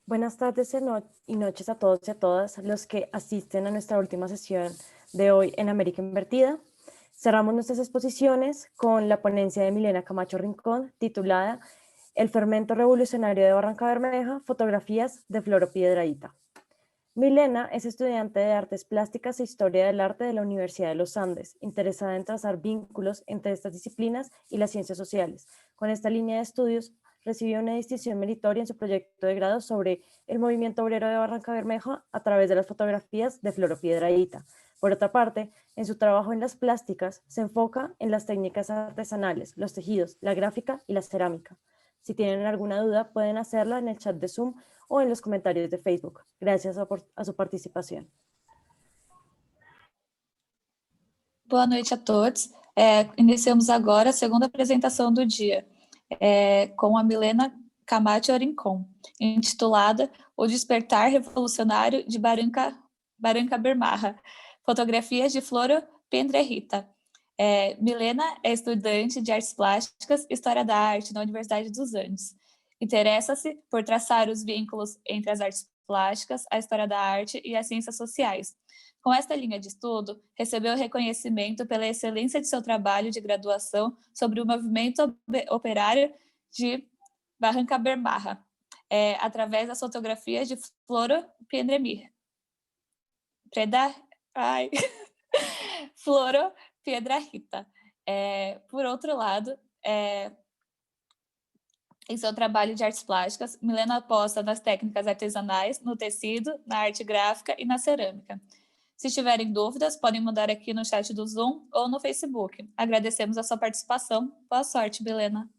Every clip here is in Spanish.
Buenas tardes y noches a todos y a todas los que asisten a nuestra última sesión de hoy en América Invertida. Cerramos nuestras exposiciones con la ponencia de Milena Camacho Rincón titulada El fermento revolucionario de Barranca Bermeja, fotografías de Floro Piedrahíta. Milena es estudiante de Artes Plásticas e Historia del Arte de la Universidad de los Andes, interesada en trazar vínculos entre estas disciplinas y las ciencias sociales. Con esta línea de estudios, recibió una distinción meritoria en su proyecto de grado sobre el movimiento obrero de Barranca Bermeja a través de las fotografías de Floro Piedrahíta. Por otra parte, en su trabajo en las plásticas, se enfoca en las técnicas artesanales, los tejidos, la gráfica y la cerámica. Si tienen alguna duda, pueden hacerla en el chat de Zoom o en los comentarios de Facebook. Gracias a su participación. Boa noite a todos. Iniciamos agora a segunda apresentação do dia, com a Milena Camacho Rincón, intitulada O Despertar Revolucionário de Barranca Bermeja, fotografias de Floro Piedrahíta. Milena é estudante de Artes Plásticas e História da Arte na Universidade dos Andes. Interessa-se por traçar os vínculos entre as artes plásticas, a história da arte e as ciências sociais. Com esta linha de estudo, recebeu reconhecimento pela excelência de seu trabalho de graduação sobre o movimento operário de Barranca Bermeja, através das fotografias de Floro Floro Piedrahíta. Por outro lado, em seu trabalho de artes plásticas, Milena aposta nas técnicas artesanais, no tecido, na arte gráfica e na cerâmica. Se tiverem dúvidas, podem mandar aqui no chat do Zoom ou no Facebook. Agradecemos a sua participação. Boa sorte, Milena.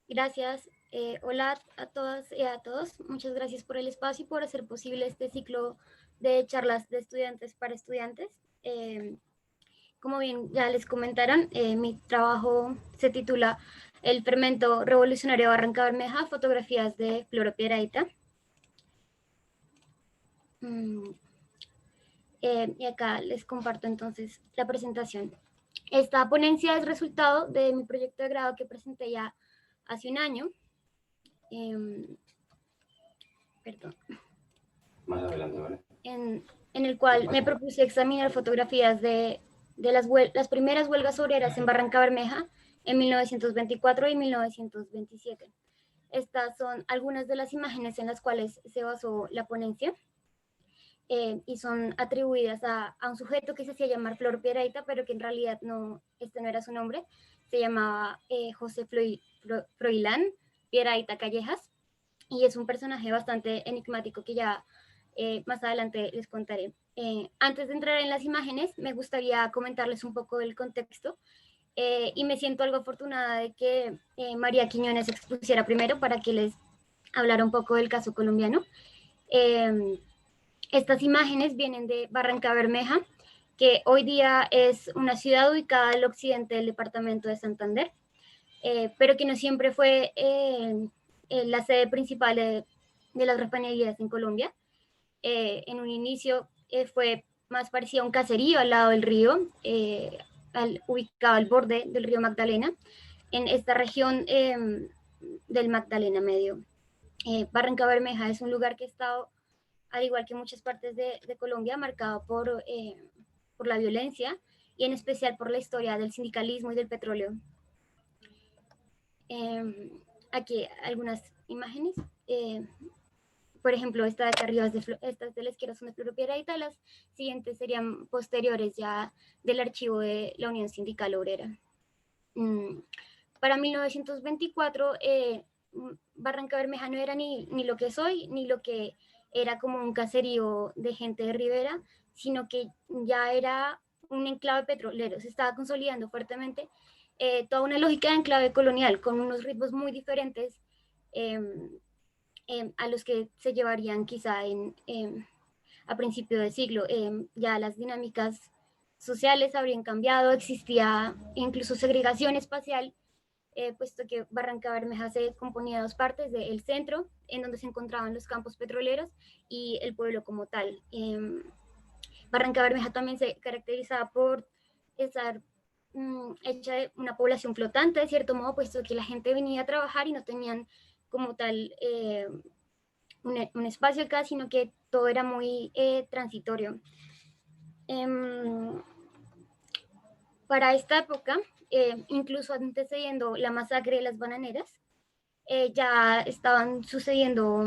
Gracias. Hola a todas y a todos. Muchas gracias por el espacio y por hacer posible este ciclo de charlas de estudiantes para estudiantes. Como bien ya les comentaron, mi trabajo se titula El fermento revolucionario de Barranca Bermeja, fotografías de Floro Piedrahíta. Y acá les comparto entonces la presentación. Esta ponencia es resultado de mi proyecto de grado que presenté ya hace un año. Perdón. Más adelante, ¿vale? En el cual me propuse examinar fotografías de las primeras huelgas obreras en Barranca Bermeja en 1924 y 1927. Estas son algunas de las imágenes en las cuales se basó la ponencia. Y son atribuidas a un sujeto que se hacía llamar Flor Piedrahíta, pero que en realidad este no era su nombre, se llamaba José Froilán Piedrahíta Callejas, y es un personaje bastante enigmático que ya más adelante les contaré. Antes de entrar en las imágenes, me gustaría comentarles un poco del contexto, y me siento algo afortunada de que María Quiñones expusiera primero para que les hablara un poco del caso colombiano. Estas imágenes vienen de Barranca Bermeja, que hoy día es una ciudad ubicada al occidente del departamento de Santander, pero que no siempre fue la sede principal de las refinerías en Colombia. En un inicio fue más parecido a un caserío al lado del río, ubicado al borde del río Magdalena, en esta región del Magdalena Medio. Barranca Bermeja es un lugar que ha estado, al igual que muchas partes de Colombia, marcado por la violencia y en especial por la historia del sindicalismo y del petróleo. Aquí algunas imágenes. Por ejemplo, esta de acá arriba, estas de la izquierda son de Floro Piedrahíta, las siguientes serían posteriores ya del archivo de la Unión Sindical Obrera. Para 1924, Barranca Bermeja no era ni lo que es hoy, ni lo que era como un caserío de gente de Rivera, sino que ya era un enclave petrolero. Se estaba consolidando fuertemente toda una lógica de enclave colonial, con unos ritmos muy diferentes a los que se llevarían quizá a principio de siglo. Ya las dinámicas sociales habrían cambiado, existía incluso segregación espacial, puesto que Barranca Bermeja se componía de dos partes: del centro, en donde se encontraban los campos petroleros, y el pueblo como tal. Barranca Bermeja también se caracterizaba por estar hecha de una población flotante, de cierto modo, puesto que la gente venía a trabajar y no tenían como tal un espacio acá, sino que todo era muy transitorio. Para esta época, incluso antecediendo la masacre de las bananeras, ya estaban sucediendo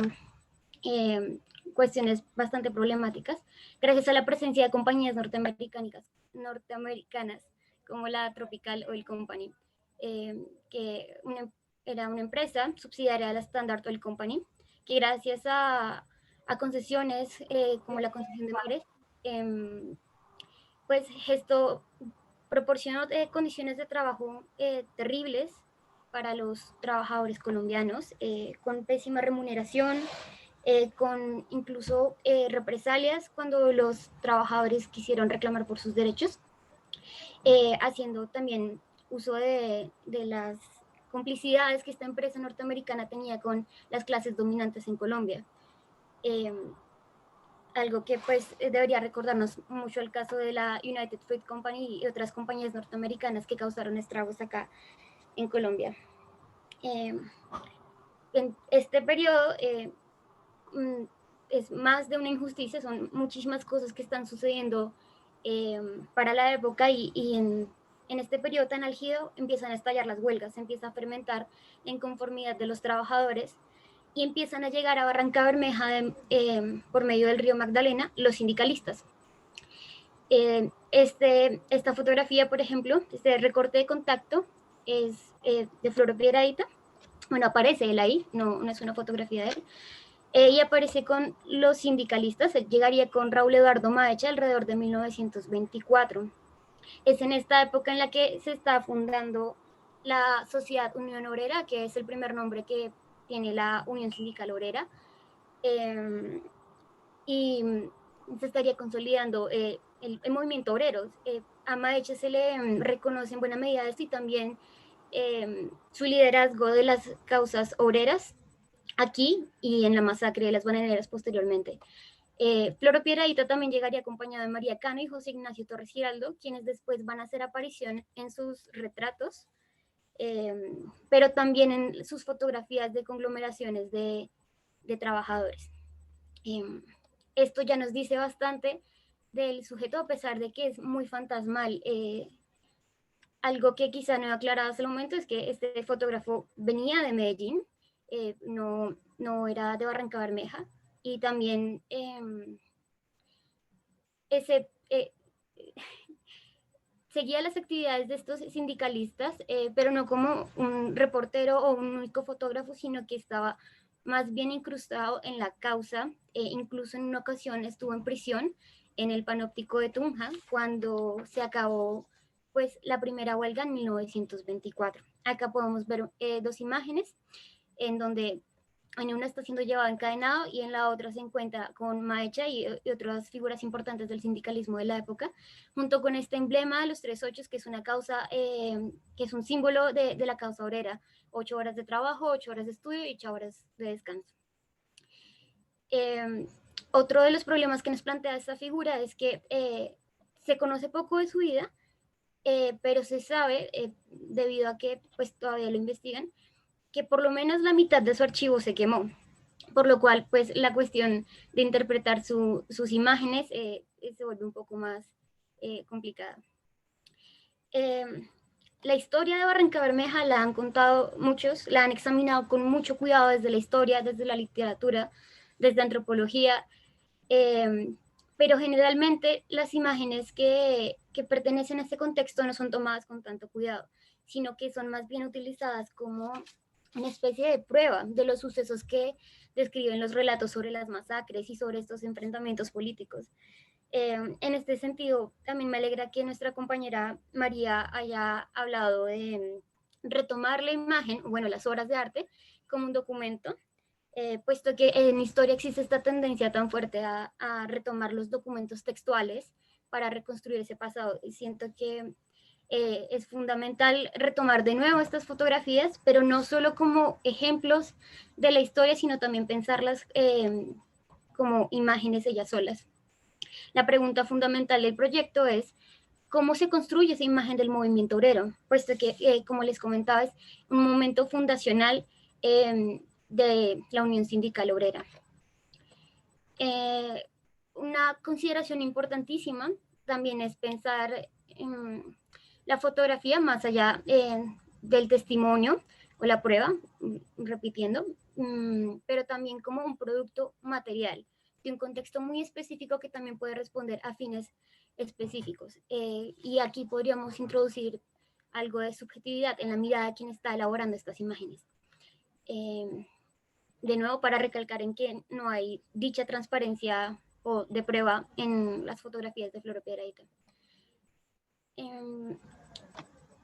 cuestiones bastante problemáticas, gracias a la presencia de compañías norteamericanas como la Tropical Oil Company, que era una empresa subsidiaria de la Standard Oil Company, que gracias a concesiones como la concesión de mares, pues esto proporcionó condiciones de trabajo terribles para los trabajadores colombianos, con pésima remuneración, con incluso represalias cuando los trabajadores quisieron reclamar por sus derechos, haciendo también uso de las complicidades que esta empresa norteamericana tenía con las clases dominantes en Colombia. Algo que pues debería recordarnos mucho el caso de la United Fruit Company y otras compañías norteamericanas que causaron estragos acá en Colombia. En este periodo es más de una injusticia, son muchísimas cosas que están sucediendo para la época y en este periodo tan álgido empiezan a estallar las huelgas, se empieza a fermentar la inconformidad de los trabajadores y empiezan a llegar a Barranca Bermeja por medio del río Magdalena los sindicalistas. Esta fotografía, por ejemplo, este recorte de contacto es de Floro Piedradita. Bueno, aparece él ahí, no es una fotografía de él. Y aparece con los sindicalistas, él llegaría con Raúl Eduardo Maecha alrededor de 1924. Es en esta época en la que se está fundando la Sociedad Unión Obrera, que es el primer nombre que tiene la Unión Sindical Obrera, y se estaría consolidando el movimiento obrero. A Maecha se le reconoce en buena medida esto y también su liderazgo de las causas obreras aquí y en la masacre de las bananeras posteriormente. Floro Piedradita también llegaría acompañado de María Cano y José Ignacio Torres Giraldo, quienes después van a hacer aparición en sus retratos, pero también en sus fotografías de conglomeraciones de trabajadores. Esto ya nos dice bastante del sujeto, a pesar de que es muy fantasmal. Algo que quizá no he aclarado hasta el momento es que este fotógrafo venía de Medellín, no era de Barranca Bermeja, y también seguía las actividades de estos sindicalistas, pero no como un reportero o un único fotógrafo, sino que estaba más bien incrustado en la causa. Incluso en una ocasión estuvo en prisión en el Panóptico de Tunja cuando se acabó pues la primera huelga en 1924. Acá podemos ver dos imágenes en donde en una está siendo llevado encadenado y en la otra se encuentra con Maecha y otras figuras importantes del sindicalismo de la época, junto con este emblema de los 3 ochos, que es una causa, que es un símbolo de la causa obrera: 8 horas de trabajo, 8 horas de estudio y 8 horas de descanso. Otro de los problemas que nos plantea esta figura es que se conoce poco de su vida, pero se sabe, debido a que pues todavía lo investigan, que por lo menos la mitad de su archivo se quemó, por lo cual pues la cuestión de interpretar sus imágenes se vuelve un poco más complicada. La historia de Barranca Bermeja la han contado muchos, la han examinado con mucho cuidado desde la historia, desde la literatura, desde antropología, pero generalmente las imágenes que pertenecen a este contexto no son tomadas con tanto cuidado, sino que son más bien utilizadas como una especie de prueba de los sucesos que describen los relatos sobre las masacres y sobre estos enfrentamientos políticos. En este sentido, también me alegra que nuestra compañera María haya hablado de retomar la imagen, bueno, las obras de arte, como un documento, puesto que en historia existe esta tendencia tan fuerte a retomar los documentos textuales para reconstruir ese pasado. Y siento que es fundamental retomar de nuevo estas fotografías, pero no solo como ejemplos de la historia, sino también pensarlas como imágenes ellas solas. La pregunta fundamental del proyecto es: ¿cómo se construye esa imagen del movimiento obrero? Puesto que, como les comentaba, es un momento fundacional de la Unión Sindical Obrera. Una consideración importantísima también es pensar en la fotografía más allá del testimonio o la prueba, repitiendo, pero también como un producto material de un contexto muy específico que también puede responder a fines específicos. Y aquí podríamos introducir algo de subjetividad en la mirada de quien está elaborando estas imágenes. De nuevo, para recalcar en que no hay dicha transparencia o de prueba en las fotografías de Floro Piedrahita.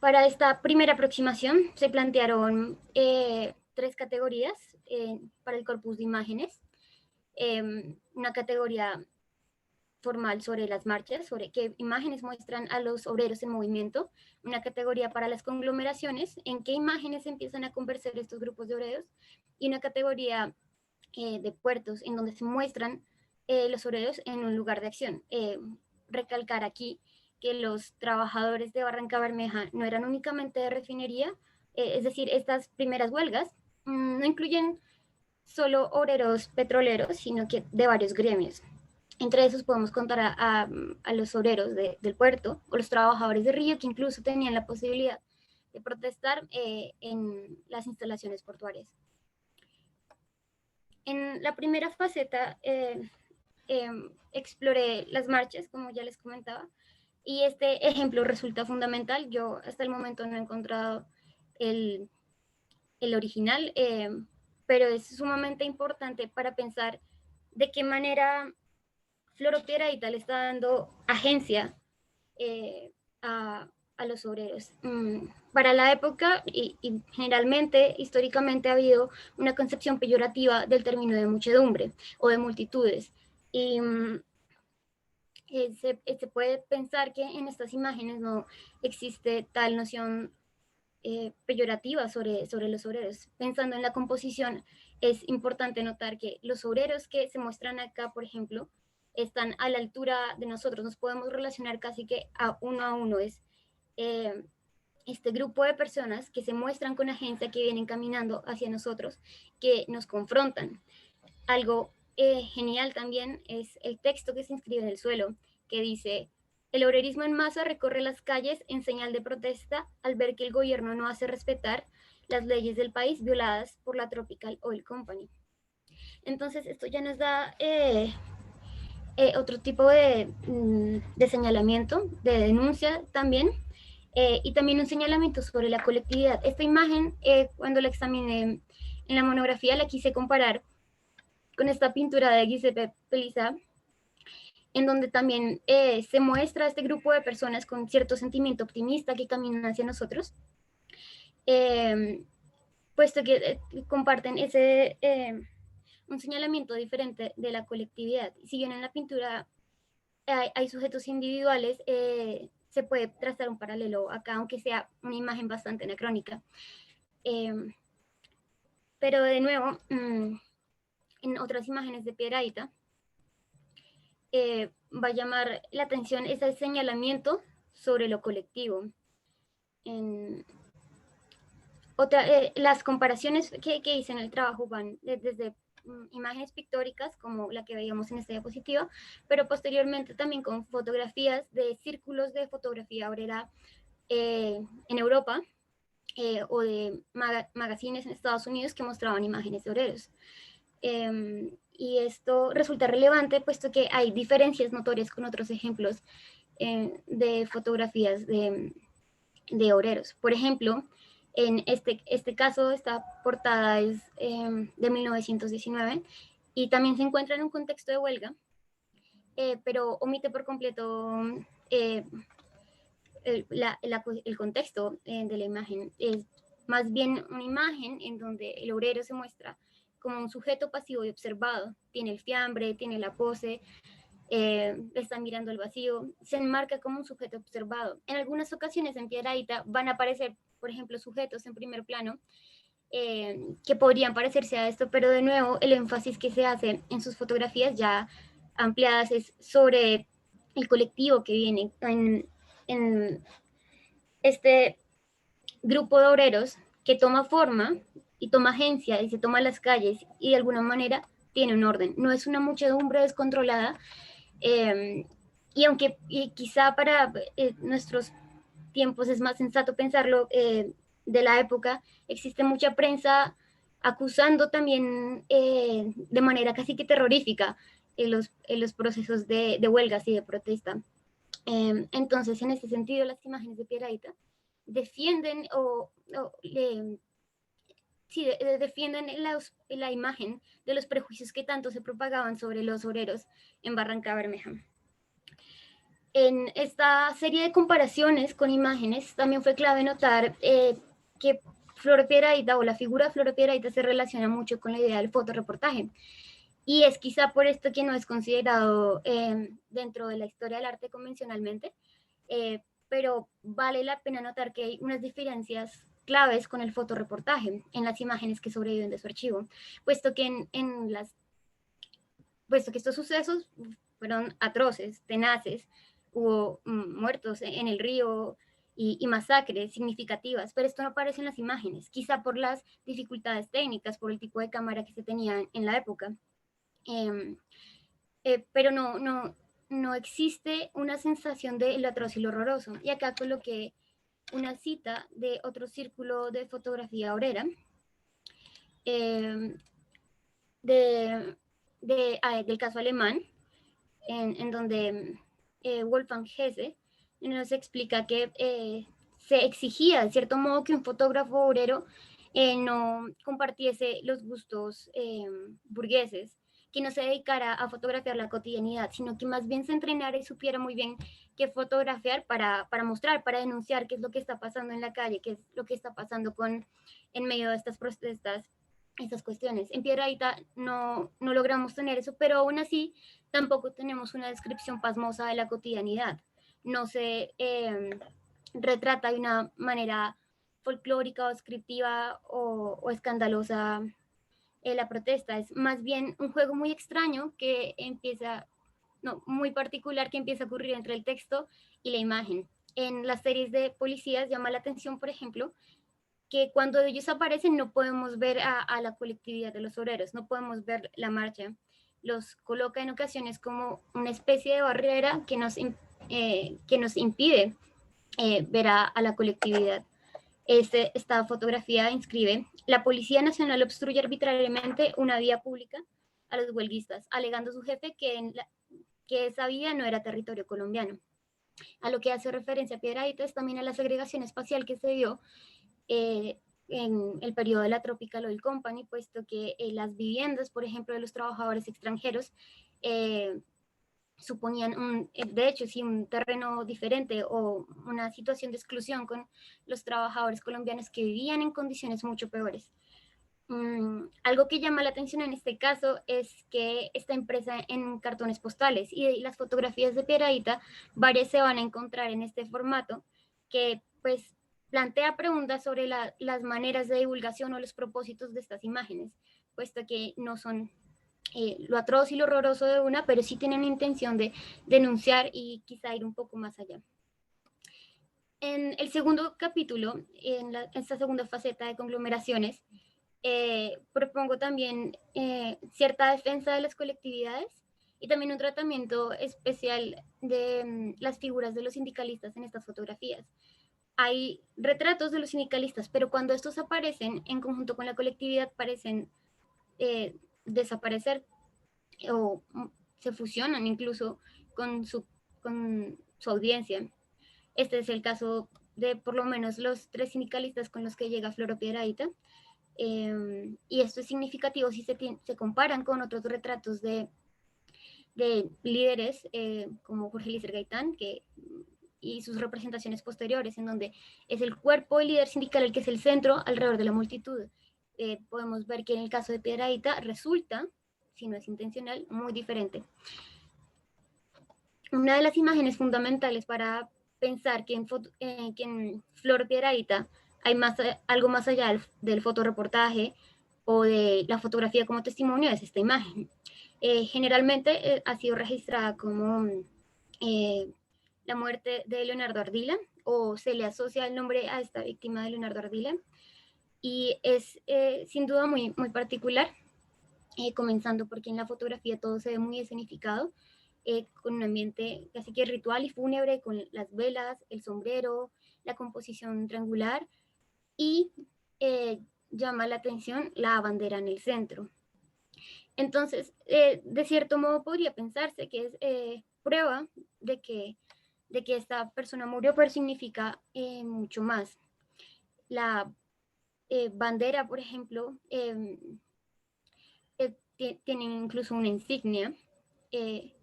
Para esta primera aproximación se plantearon 3 categorías para el corpus de imágenes. Una categoría formal sobre las marchas, sobre qué imágenes muestran a los obreros en movimiento, una categoría para las conglomeraciones, en qué imágenes empiezan a conversar estos grupos de obreros, y una categoría de puertos, en donde se muestran los obreros en un lugar de acción. Recalcar aquí que los trabajadores de Barranca Bermeja no eran únicamente de refinería, es decir, estas primeras huelgas no incluyen solo obreros petroleros, sino que de varios gremios. Entre esos podemos contar a los obreros del puerto o los trabajadores de río, que incluso tenían la posibilidad de protestar en las instalaciones portuarias. En la primera faceta exploré las marchas, como ya les comentaba, y este ejemplo resulta fundamental. Yo hasta el momento no he encontrado el original, pero es sumamente importante para pensar de qué manera Floro Piedrahita le está dando agencia a los obreros. Para la época y generalmente, históricamente, ha habido una concepción peyorativa del término de muchedumbre o de multitudes. Y se puede pensar que en estas imágenes no existe tal noción peyorativa sobre los obreros. Pensando en la composición, es importante notar que los obreros que se muestran acá, por ejemplo, están a la altura de nosotros, nos podemos relacionar casi que a uno. Es este grupo de personas que se muestran con agencia, que vienen caminando hacia nosotros, que nos confrontan. Algo genial también es el texto que se inscribe en el suelo, que dice: el obrerismo en masa recorre las calles en señal de protesta al ver que el gobierno no hace respetar las leyes del país violadas por la Tropical Oil Company. Entonces esto ya nos da otro tipo de señalamiento, de denuncia también, y también un señalamiento sobre la colectividad. Esta imagen, cuando la examiné en la monografía, la quise comparar con esta pintura de Giuseppe Pelliza, en donde también se muestra este grupo de personas con cierto sentimiento optimista que caminan hacia nosotros, puesto que comparten un señalamiento diferente de la colectividad. Si bien en la pintura hay sujetos individuales, se puede trazar un paralelo acá, aunque sea una imagen bastante anacrónica. Pero de nuevo, en otras imágenes de Piedrahita, va a llamar la atención ese señalamiento sobre lo colectivo. Las comparaciones que hice en el trabajo van desde imágenes pictóricas, como la que veíamos en esta diapositiva, pero posteriormente también con fotografías de círculos de fotografía obrera en Europa, o de magazines en Estados Unidos que mostraban imágenes de obreros. Y esto resulta relevante puesto que hay diferencias notorias con otros ejemplos de fotografías de obreros. Por ejemplo, en este caso, esta portada es de 1919 y también se encuentra en un contexto de huelga, pero omite por completo el contexto de la imagen. Es más bien una imagen en donde el obrero se muestra como un sujeto pasivo y observado. Tiene el fiambre, tiene la pose, está mirando al vacío, se enmarca como un sujeto observado. En algunas ocasiones en Piedrahita van a aparecer, por ejemplo, sujetos en primer plano que podrían parecerse a esto, pero de nuevo el énfasis que se hace en sus fotografías ya ampliadas es sobre el colectivo que viene en este grupo de obreros que toma forma y toma agencia y se toma las calles y de alguna manera tiene un orden. No es una muchedumbre descontrolada, y aunque quizá para nuestros tiempos es más sensato pensarlo de la época, existe mucha prensa acusando también de manera casi que terrorífica en los procesos de huelgas y de protesta. Entonces, en este sentido, las imágenes de Piedrahita defienden defienden la imagen de los prejuicios que tanto se propagaban sobre los obreros en Barranca Bermeja. En esta serie de comparaciones con imágenes también fue clave notar que Flor Piedrahita o la figura de Flor Piedrahita se relaciona mucho con la idea del fotoreportaje. Y es quizá por esto que no es considerado dentro de la historia del arte convencionalmente, pero vale la pena notar que hay unas diferencias claves con el fotoreportaje en las imágenes que sobreviven de su archivo, puesto que puesto que estos sucesos fueron atroces, tenaces, hubo muertos en el río y masacres significativas, pero esto no aparece en las imágenes, quizá por las dificultades técnicas, por el tipo de cámara que se tenía en la época. Pero no existe una sensación de lo atroz y lo horroroso. Y acá coloqué una cita de otro círculo de fotografía obrera, del caso alemán, en donde Wolfgang Hesse nos explica que se exigía de cierto modo que un fotógrafo obrero no compartiese los gustos burgueses, que no se dedicara a fotografiar la cotidianidad, sino que más bien se entrenara y supiera muy bien qué fotografiar para mostrar, para denunciar qué es lo que está pasando en la calle, qué es lo que está pasando en medio de estas protestas, estas cuestiones. En Piedrahita no logramos tener eso, pero aún así tampoco tenemos una descripción pasmosa de la cotidianidad. No se retrata de una manera folclórica o descriptiva o escandalosa la protesta. Es más bien un juego muy extraño que empieza, no, muy particular que empieza a ocurrir entre el texto y la imagen. En las series de policías llama la atención, por ejemplo, que cuando ellos aparecen no podemos ver a la colectividad de los obreros, no podemos ver la marcha. Los coloca en ocasiones como una especie de barrera que nos impide ver a la colectividad. Esta fotografía inscribe: la Policía Nacional obstruye arbitrariamente una vía pública a los huelguistas, alegando su jefe que esa vía no era territorio colombiano. A lo que hace referencia Piedrahita es también a la segregación espacial que se dio en el periodo de la Tropical Oil Company, puesto que las viviendas, por ejemplo, de los trabajadores extranjeros suponían, de hecho, sí, un terreno diferente o una situación de exclusión con los trabajadores colombianos que vivían en condiciones mucho peores. Algo que llama la atención en este caso es que está impresa en cartones postales y las fotografías de Piedrahita, varias se van a encontrar en este formato que pues plantea preguntas sobre las maneras de divulgación o los propósitos de estas imágenes, puesto que no son lo atroz y lo horroroso de una, pero sí tienen intención de denunciar y quizá ir un poco más allá. En el segundo capítulo, en esta segunda faceta de conglomeraciones, propongo también cierta defensa de las colectividades y también un tratamiento especial de las figuras de los sindicalistas en estas fotografías. Hay retratos de los sindicalistas, pero cuando estos aparecen en conjunto con la colectividad parecen desaparecer o se fusionan incluso con su audiencia. Este es el caso de por lo menos los 3 sindicalistas con los que llega Flor Piedrahita. Y esto es significativo si se comparan con otros retratos de líderes como Jorge Eliezer Gaitán y sus representaciones posteriores, en donde es el cuerpo del líder sindical el que es el centro alrededor de la multitud. Podemos ver que en el caso de Piedrahita resulta, si no es intencional, muy diferente. Una de las imágenes fundamentales para pensar que en Flor Piedrahita hay algo más allá del fotoreportaje o de la fotografía como testimonio es esta imagen. Generalmente ha sido registrada como la muerte de Leonardo Ardila, o se le asocia el nombre a esta víctima de Leonardo Ardila. y es sin duda muy, muy particular, comenzando porque en la fotografía todo se ve muy escenificado, con un ambiente casi que ritual y fúnebre, con las velas, el sombrero, la composición triangular y llama la atención la bandera en el centro. Entonces, de cierto modo podría pensarse que es prueba de que esta persona murió, pero significa mucho más. La bandera, por ejemplo, tiene incluso una insignia, eh,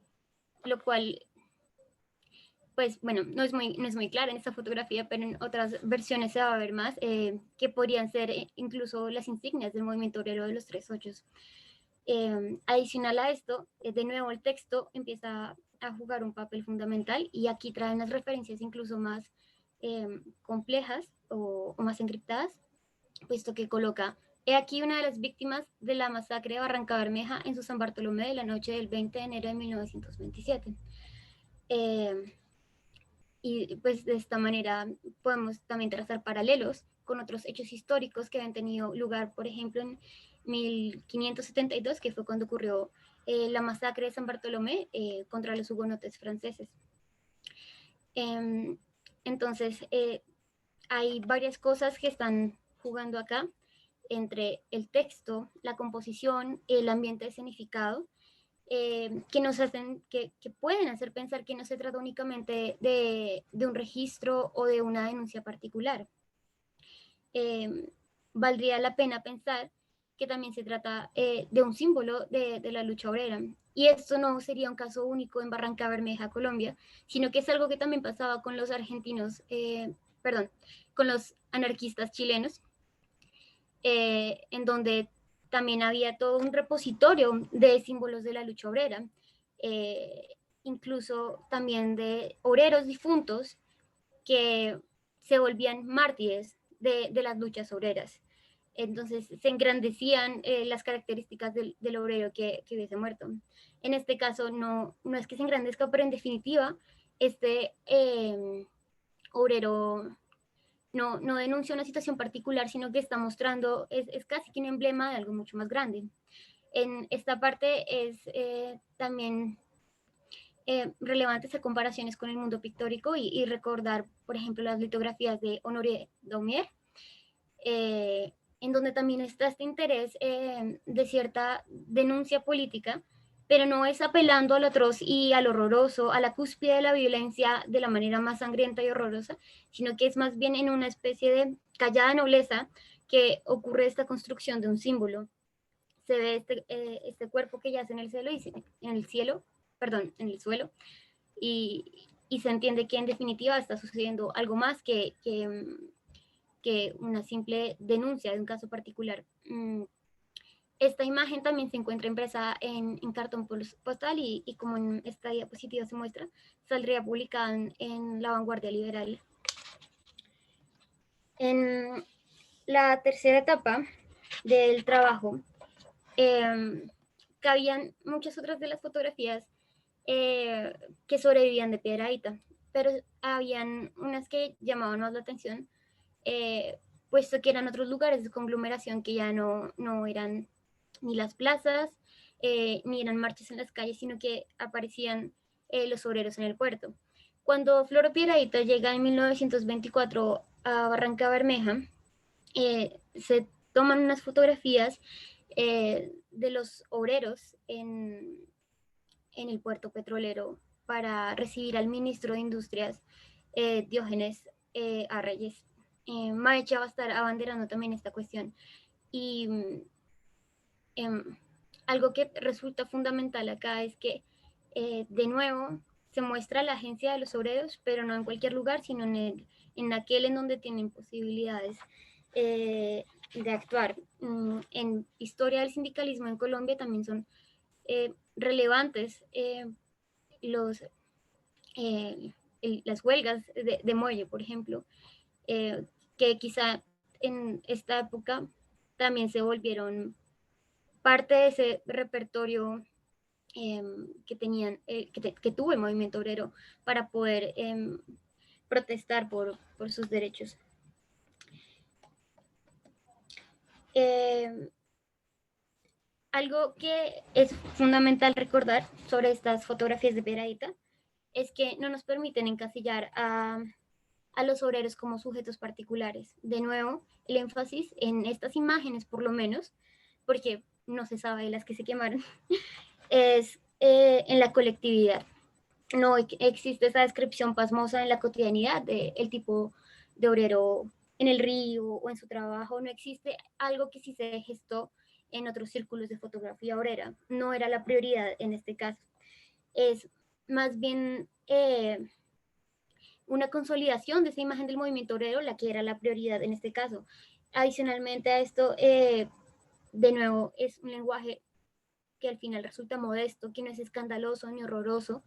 lo cual, pues bueno, no es muy clara en esta fotografía, pero en otras versiones se va a ver más, que podrían ser incluso las insignias del movimiento obrero de los 3/8. Adicional a esto, de nuevo el texto empieza a jugar un papel fundamental y aquí trae unas referencias incluso más complejas o más encriptadas, puesto que coloca: he aquí una de las víctimas de la masacre de Barranca Bermeja en su San Bartolomé de la noche del 20 de enero de 1927. Y pues de esta manera podemos también trazar paralelos con otros hechos históricos que han tenido lugar, por ejemplo, en 1572, que fue cuando ocurrió la masacre de San Bartolomé contra los hugonotes franceses. Entonces, hay varias cosas que están jugando acá, entre el texto, la composición, el ambiente escenificado, que nos hacen, que pueden hacer pensar que no se trata únicamente de un registro o de una denuncia particular. Valdría la pena pensar que también se trata de un símbolo de la lucha obrera. Y esto no sería un caso único en Barranca Bermeja, Colombia, sino que es algo que también pasaba con los argentinos, perdón, con los anarquistas chilenos, en donde también había todo un repositorio de símbolos de la lucha obrera, incluso también de obreros difuntos que se volvían mártires de las luchas obreras. Entonces se engrandecían las características del obrero que hubiese muerto. En este caso no es que se engrandezca, pero en definitiva este obrero no denuncia una situación particular, sino que está mostrando, es casi que un emblema de algo mucho más grande. En esta parte es también relevante hacer comparaciones con el mundo pictórico y recordar, por ejemplo, las litografías de Honoré Daumier, en donde también está este interés de cierta denuncia política, pero no es apelando al atroz y al horroroso, a la cúspide de la violencia de la manera más sangrienta y horrorosa, sino que es más bien en una especie de callada nobleza que ocurre esta construcción de un símbolo. Se ve este cuerpo que yace en el cielo, en el suelo, y se entiende que en definitiva está sucediendo algo más que una simple denuncia de un caso particular. Esta imagen también se encuentra impresa en cartón postal y como en esta diapositiva se muestra, saldría publicada en La Vanguardia Liberal. En la tercera etapa del trabajo, cabían muchas otras de las fotografías que sobrevivían de Piedrahíta, pero habían unas que llamaban más la atención, puesto que eran otros lugares de conglomeración que ya no eran ni las plazas, ni eran marchas en las calles, sino que aparecían los obreros en el puerto. Cuando Floro Piedrahíta llega en 1924 a Barranca Bermeja, se toman unas fotografías de los obreros en el puerto petrolero para recibir al ministro de Industrias, Diógenes Arreyes. Maecha va a estar abanderando también esta cuestión. Y algo que resulta fundamental acá es que, de nuevo, se muestra la agencia de los obreros, pero no en cualquier lugar, sino en aquel en donde tienen posibilidades de actuar. En historia del sindicalismo en Colombia también son relevantes las huelgas de muelle, por ejemplo, que quizá en esta época también se volvieron parte de ese repertorio que tuvo el movimiento obrero para poder protestar por sus derechos. Eh, Algo que es fundamental recordar sobre estas fotografías de Piedradita es que no nos permiten encasillar a los obreros como sujetos particulares. De nuevo, el énfasis en estas imágenes, por lo menos, porque no se sabe de las que se quemaron, es en la colectividad. No existe esa descripción pasmosa en la cotidianidad del tipo de obrero en el río o en su trabajo. No existe algo que sí se gestó en otros círculos de fotografía obrera. No era la prioridad en este caso. Es más bien una consolidación de esa imagen del movimiento obrero la que era la prioridad en este caso. Adicionalmente a esto, de nuevo, es un lenguaje que al final resulta modesto, que no es escandaloso ni horroroso,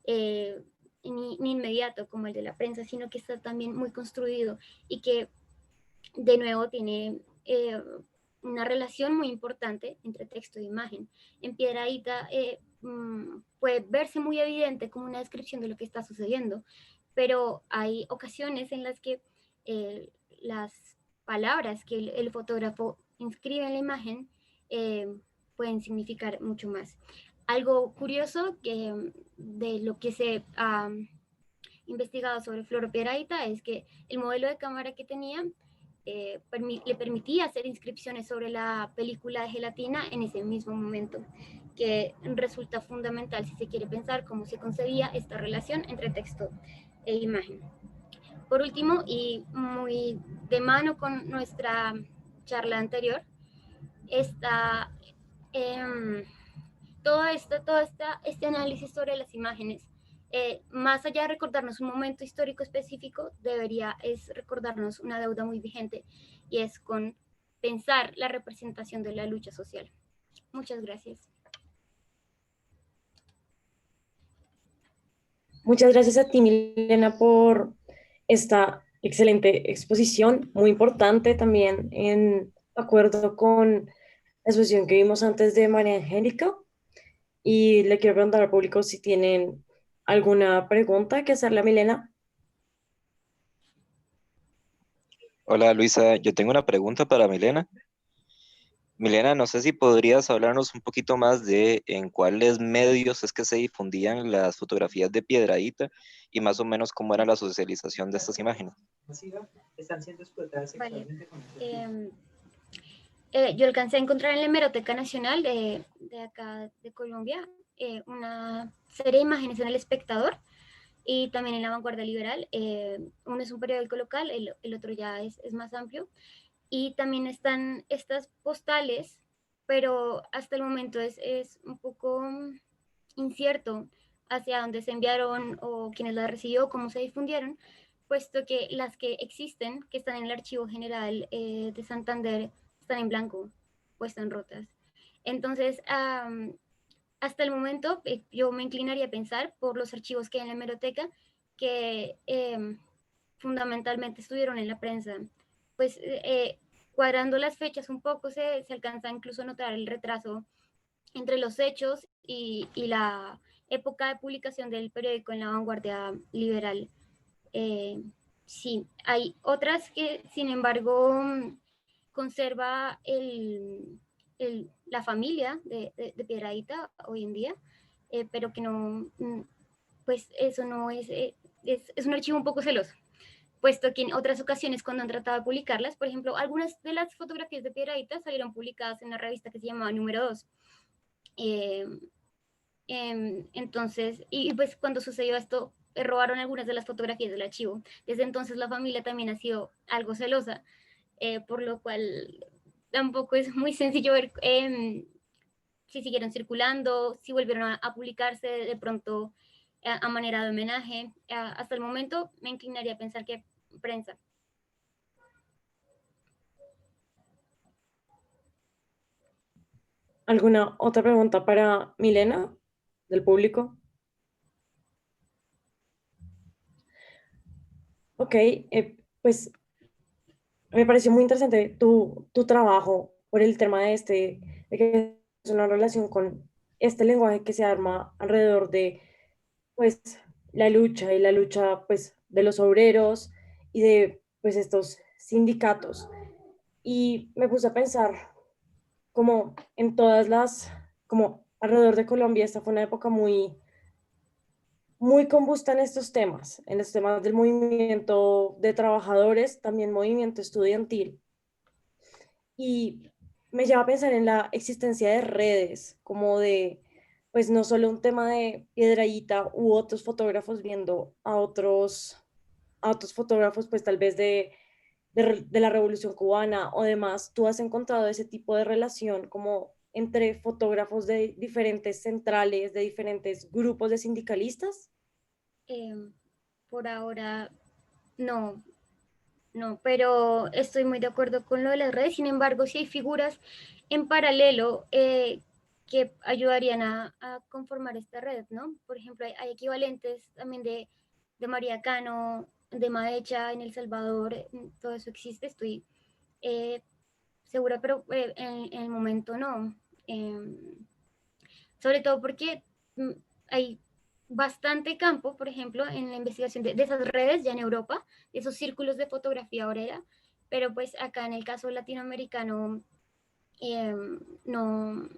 eh, ni inmediato como el de la prensa, sino que está también muy construido y que de nuevo tiene una relación muy importante entre texto e imagen. En Piedradita puede verse muy evidente como una descripción de lo que está sucediendo, pero hay ocasiones en las que las palabras que el fotógrafo inscribe en la imagen pueden significar mucho más. Algo curioso que de lo que se ha investigado sobre Floro Piedrahita es que el modelo de cámara que tenía le permitía hacer inscripciones sobre la película de gelatina en ese mismo momento, que resulta fundamental si se quiere pensar cómo se concebía esta relación entre texto e imagen. Por último, y muy de mano con nuestra charla anterior, está este análisis sobre las imágenes. Más allá de recordarnos un momento histórico específico, debería es recordarnos una deuda muy vigente y es con pensar la representación de la lucha social. Muchas gracias. Muchas gracias a ti, Milena, por esta excelente exposición, muy importante también en acuerdo con la exposición que vimos antes de María Angélica. Y le quiero preguntar al público si tienen alguna pregunta que hacerle a Milena. Hola Luisa, yo tengo una pregunta para Milena. Milena, no sé si podrías hablarnos un poquito más de en cuáles medios es que se difundían las fotografías de Piedradita y más o menos cómo era la socialización de estas imágenes. Están siendo explotadas sexualmente con Yo alcancé a encontrar en la Hemeroteca Nacional de acá de Colombia una serie de imágenes en El Espectador y también en La Vanguardia Liberal. Uno es un periódico local, el otro ya es más amplio. Y también están estas postales, pero hasta el momento es un poco incierto hacia dónde se enviaron o quiénes las recibió, cómo se difundieron, puesto que las que existen, que están en el Archivo General de Santander, están en blanco o están rotas. Entonces, hasta el momento, yo me inclinaría a pensar por los archivos que hay en la hemeroteca que fundamentalmente estuvieron en la prensa. Pues cuadrando las fechas un poco se alcanza incluso a notar el retraso entre los hechos y la época de publicación del periódico en La Vanguardia Liberal. Sí, hay otras que, sin embargo, conserva la familia de Piedradita hoy en día, pero que no, pues eso no es un archivo un poco celoso, puesto que en otras ocasiones cuando han tratado de publicarlas, por ejemplo, algunas de las fotografías de Piedradita salieron publicadas en una revista que se llamaba Número 2. Entonces, y pues cuando sucedió esto, robaron algunas de las fotografías del archivo. Desde entonces la familia también ha sido algo celosa, por lo cual tampoco es muy sencillo ver si siguieron circulando, si volvieron a publicarse de pronto a manera de homenaje. Hasta el momento me inclinaría a pensar que prensa. ¿Alguna otra pregunta para Milena del público? Ok, pues me pareció muy interesante tu trabajo por el tema de que es una relación con este lenguaje que se arma alrededor de pues la lucha pues de los obreros y de pues estos sindicatos. y me puse a pensar como en todas las, como alrededor de Colombia, esta fue una época muy combusta en los temas del movimiento de trabajadores, también movimiento estudiantil. Y me lleva a pensar en la existencia de redes, como de, pues no solo un tema de Piedrahíta u otros fotógrafos viendo a otros fotógrafos, pues tal vez de la Revolución Cubana o demás. ¿Tú has encontrado ese tipo de relación como entre fotógrafos de diferentes centrales, de diferentes grupos de sindicalistas? Por ahora no, no, pero estoy muy de acuerdo con lo de las redes. Sin embargo, sí hay figuras en paralelo que ayudarían a conformar esta red, ¿no? Por ejemplo, hay equivalentes también de María Cano, de Maecha en El Salvador, todo eso existe, estoy eh, segura, pero en el momento no. Em, Sobre todo porque hay bastante campo, por ejemplo, en la investigación de esas redes ya en Europa, de esos círculos de fotografía obrera, pero pues acá en el caso latinoamericano eh, no,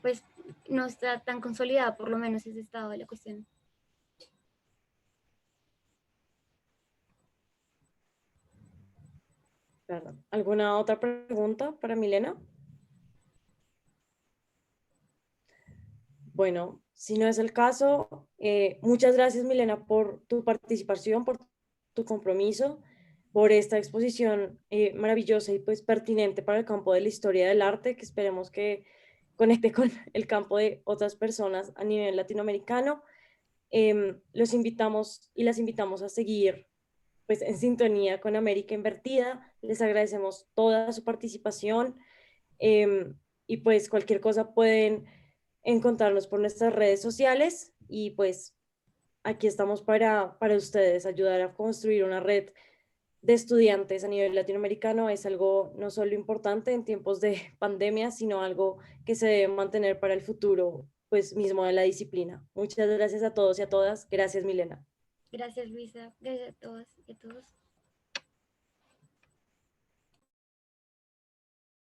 pues no está tan consolidada, por lo menos ese estado de la cuestión. Claro. ¿Alguna otra pregunta para Milena? Bueno, si no es el caso, muchas gracias Milena por tu participación, por tu compromiso, por esta exposición maravillosa y pues pertinente para el campo de la historia del arte, que esperemos que conecte con el campo de otras personas a nivel latinoamericano. Los invitamos y las invitamos a seguir pues en sintonía con América Invertida. Les agradecemos toda su participación. Eh, y pues cualquier cosa pueden encontrarnos por nuestras redes sociales y pues aquí estamos para ustedes, ayudar a construir una red de estudiantes a nivel latinoamericano. Es algo no solo importante en tiempos de pandemia, sino algo que se debe mantener para el futuro pues mismo de la disciplina. Muchas gracias a todos y a todas. Gracias, Milena. Gracias, Luisa. Gracias a todas y a todos.